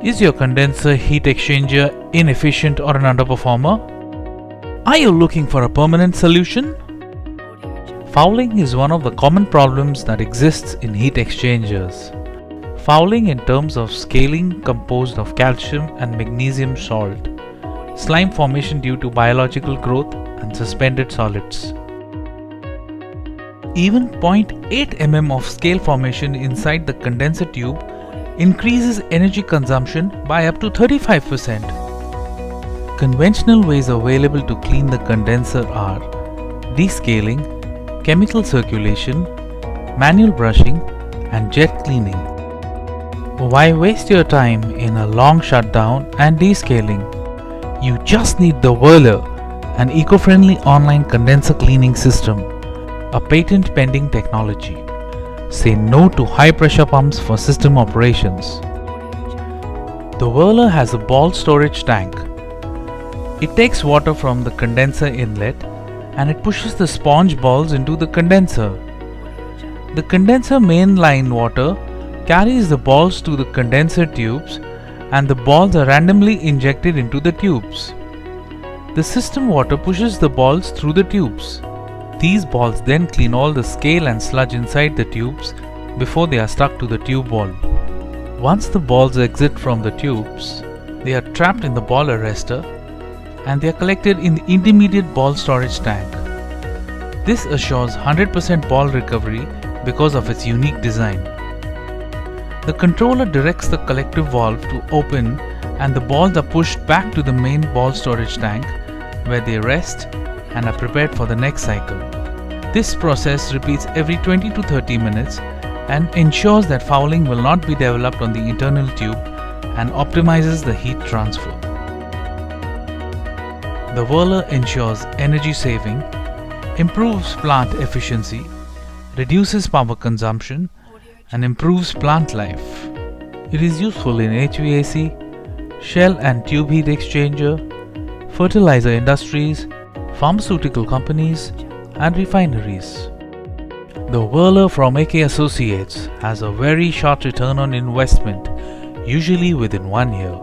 Is your condenser heat exchanger inefficient or an underperformer? Are you looking for a permanent solution? Fouling is one of the common problems that exists in heat exchangers. Fouling in terms of scaling composed of calcium and magnesium salt, slime formation due to biological growth and suspended solids. Even 0.8 mm of scale formation inside the condenser tube increases energy consumption by up to 35%. Conventional ways available to clean the condenser are descaling, chemical circulation, manual brushing, and jet cleaning. Why waste your time in a long shutdown and descaling? You just need the Whirler, an eco-friendly online condenser cleaning system, a patent-pending technology. Say no to high-pressure pumps for system operations. The Whirler has a ball storage tank. It takes water from the condenser inlet and it pushes the sponge balls into the condenser. The condenser main line water carries the balls to the condenser tubes and the balls are randomly injected into the tubes. The system water pushes the balls through the tubes. These balls then clean all the scale and sludge inside the tubes before they are stuck to the tube wall. Once the balls exit from the tubes, they are trapped in the ball arrestor and they are collected in the intermediate ball storage tank. This assures 100% ball recovery because of its unique design. The controller directs the collective valve to open and the balls are pushed back to the main ball storage tank where they rest and are prepared for the next cycle. This process repeats every 20 to 30 minutes and ensures that fouling will not be developed on the internal tube and optimizes the heat transfer. The Whirler ensures energy saving, improves plant efficiency, reduces power consumption, and improves plant life. It is useful in HVAC, shell and tube heat exchanger, fertilizer industries, pharmaceutical companies, and refineries. The Whirler from AK Associates has a very short return on investment, usually within 1 year.